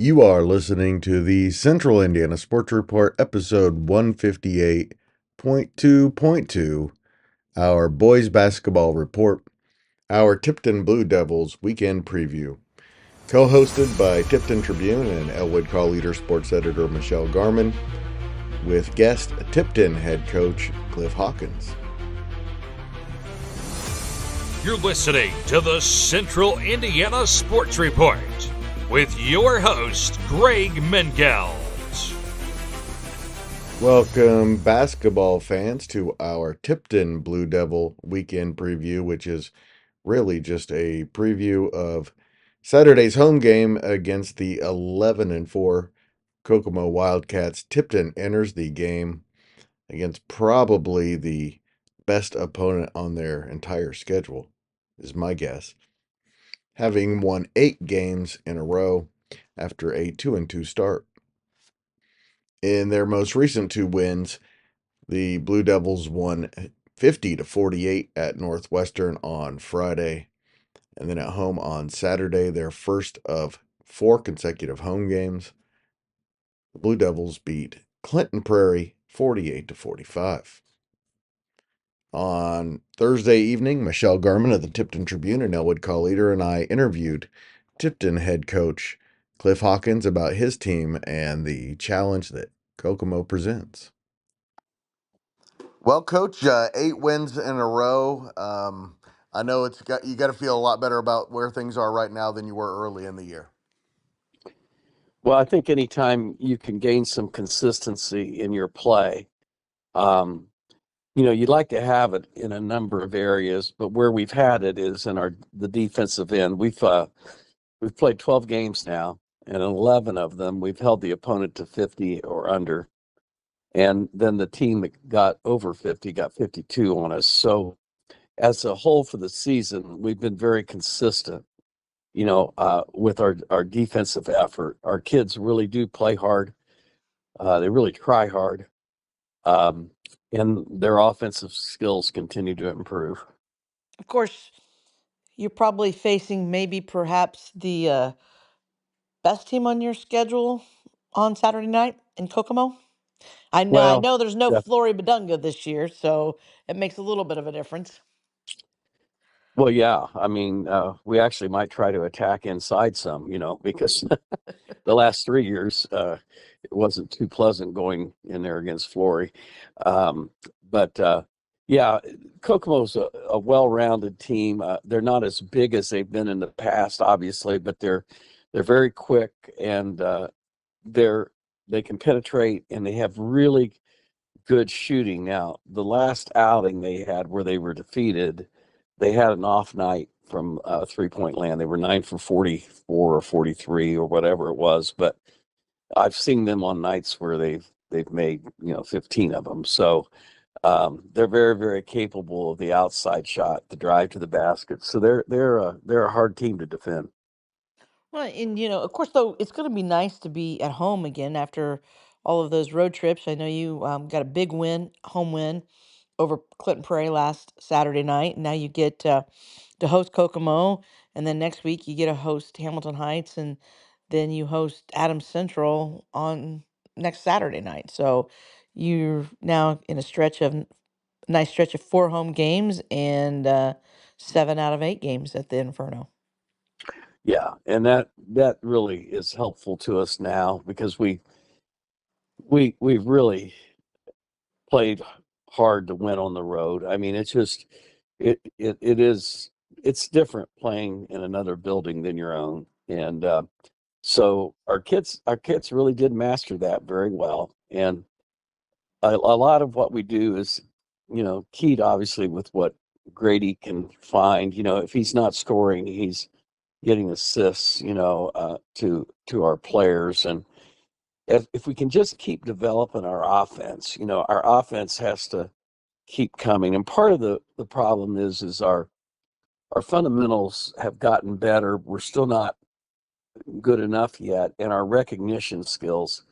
You are listening to the Central Indiana Sports Report, episode 158.2.2, our boys basketball report, our Tipton Blue Devils weekend preview. Co-hosted by Tipton Tribune and Elwood Call Leader sports editor Michelle Gamon, with guest Tipton head coach Cliff Hawkins. You're listening to the Central Indiana Sports Report with your host, Greg Mengels. Welcome, basketball fans, to our Tipton Blue Devil weekend preview, which is really just a preview of Saturday's home game against the 11-4 Kokomo Wildcats. Tipton enters the game against probably the best opponent on their entire schedule, is my guess, having won 8 games in a row after a 2-2 start. In their most recent 2 wins, the Blue Devils won 50-48 at Northwestern on Friday, and then at home on Saturday, their first of 4 consecutive home games. The Blue Devils beat Clinton Prairie 48-45. On Thursday evening, Michelle Gamon of the Tipton Tribune and Elwood Call Leader and I interviewed Tipton head coach Cliff Hawkins about his team and the challenge that Kokomo presents. Well, Coach, 8 wins in a row. I know you got to feel a lot better about where things are right now than you were early in the year. Well, I think anytime you can gain some consistency in your play, you'd like to have it in a number of areas, but where we've had it is in the defensive end. We've played 12 games now, and in 11 of them we've held the opponent to 50 or under, and then the team that got over 50 got 52 on us. So, as a whole for the season, we've been very consistent. With our defensive effort. Our kids really do play hard. They really try hard. And their offensive skills continue to improve. Of course, you're probably facing perhaps the best team on your schedule on Saturday night in Kokomo. I Well, know there's no yeah, Flory Badunga this year, so it makes a little bit of a difference. well, yeah. I mean, we actually might try to attack inside some, because the last 3 years it wasn't too pleasant going in there against Flory. But yeah, Kokomo's a well-rounded team. They're not as big as they've been in the past, obviously, but they're very quick, and they can penetrate, and they have really good shooting. Now, the last outing they had where they were defeated, they had an off night from 3-point land. They were 9 for 44 or 43 or whatever it was, but I've seen them on nights where they've made 15 of them. So they're very, very capable of the outside shot, the drive to the basket. So they're a hard team to defend. Well, and of course, though, it's going to be nice to be at home again after all of those road trips. I know you got a big home win over Clinton Prairie last Saturday night. Now you get to host Kokomo, and then next week you get to host Hamilton Heights, and then you host Adams Central on next Saturday night. So you're now in a nice stretch of 4 home games and 7 out of 8 games at the Inferno. Yeah, and that really is helpful to us now because we've really played hard to win on the road. I mean, it's just it's different playing in another building than your own, and so our kids really did master that very well. And a lot of what we do is, keyed obviously with what Grady can find. If he's not scoring, he's getting assists, to our players. And if we can just keep developing our offense, our offense has to keep coming. And part of the problem is our fundamentals have gotten better. We're still not good enough yet, and our recognition skills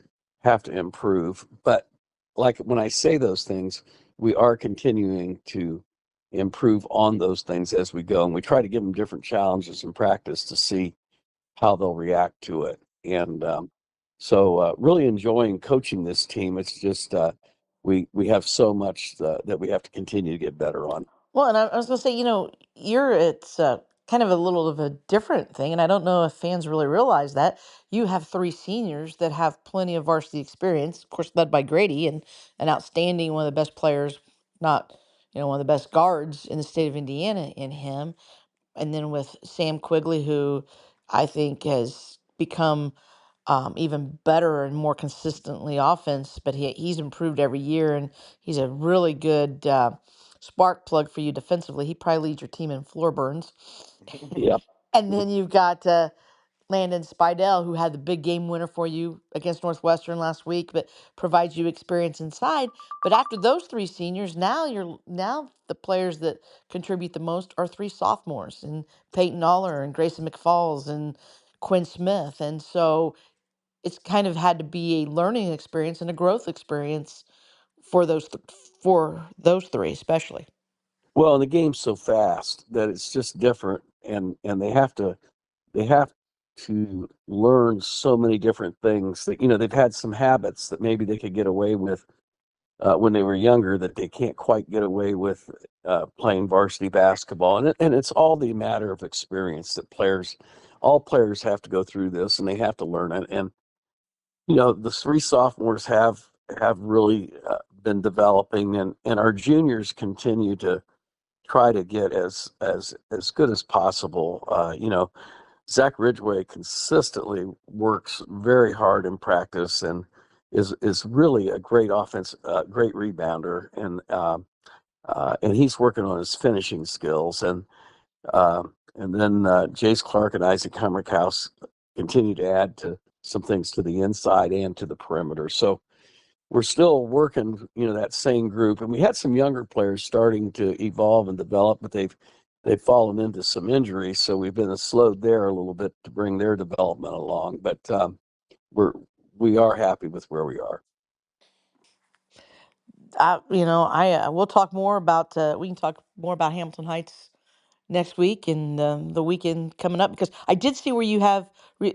have to improve. But like when I say those things, we are continuing to improve on those things as we go, and we try to give them different challenges in practice to see how they'll react to it. And so really enjoying coaching this team. It's just we have so much that we have to continue to get better on. Well, and I was going to say, it's kind of a little of a different thing, and I don't know if fans really realize that you have three seniors that have plenty of varsity experience, of course, led by Grady, and an outstanding one of the best players, not one of the best guards in the state of Indiana in him, and then with Sam Quigley, who I think has become even better and more consistently offense, but he's improved every year, and he's a really good spark plug for you defensively. He probably leads your team in floor burns. Yep. And then you've got Landon Spidell, who had the big game winner for you against Northwestern last week, but provides you experience inside. But after those three seniors, now the players that contribute the most are three sophomores, and Peyton Aller and Grayson McFalls and Quinn Smith, and so it's kind of had to be a learning experience and a growth experience for those three especially. Well, the game's so fast that it's just different, and they have to learn so many different things that they've had some habits that maybe they could get away with when they were younger that they can't quite get away with playing varsity basketball, and it's all the matter of experience that all players have to go through this, and they have to learn it. And the three sophomores have really been developing, and our juniors continue to try to get as good as possible. Zach Ridgway consistently works very hard in practice and is really a great great rebounder, and he's working on his finishing skills. And then Jace Clark and Isaac Hammerkaus continue to add to some things to the inside and to the perimeter. So we're still working, that same group, and we had some younger players starting to evolve and develop, but they've fallen into some injuries, so we've been slowed there a little bit to bring their development along. But we are happy with where we are. I we'll talk more about we can talk more about Hamilton Heights next week and the weekend coming up, because I did see where you have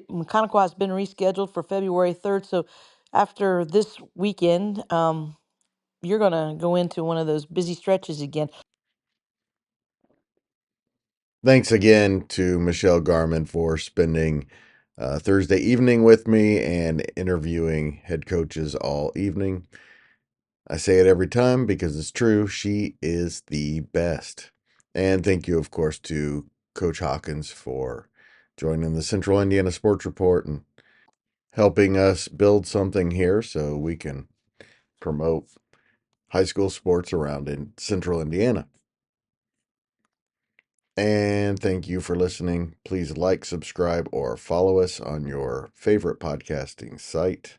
Mechanical has been rescheduled for February 3rd. So after this weekend, you're going to go into one of those busy stretches again. Thanks again to Michelle Garman for spending Thursday evening with me and interviewing head coaches all evening. I say it every time because it's true. She is the best. And thank you, of course, to Coach Hawkins for joining the Central Indiana Sports Report and helping us build something here so we can promote high school sports around in Central Indiana. And thank you for listening. Please like, subscribe, or follow us on your favorite podcasting site.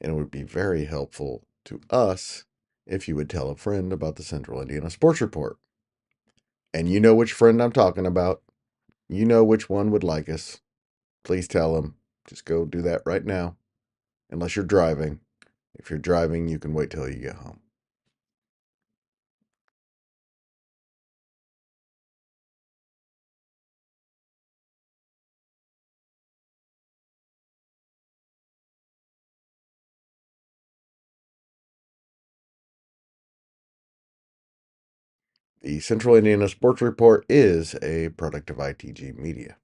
And it would be very helpful to us if you would tell a friend about the Central Indiana Sports Report. And you know which friend I'm talking about. You know which one would like us. Please tell them. Just go do that right now. Unless you're driving. If you're driving, you can wait till you get home. The Central Indiana Sports Report is a product of ITG Media.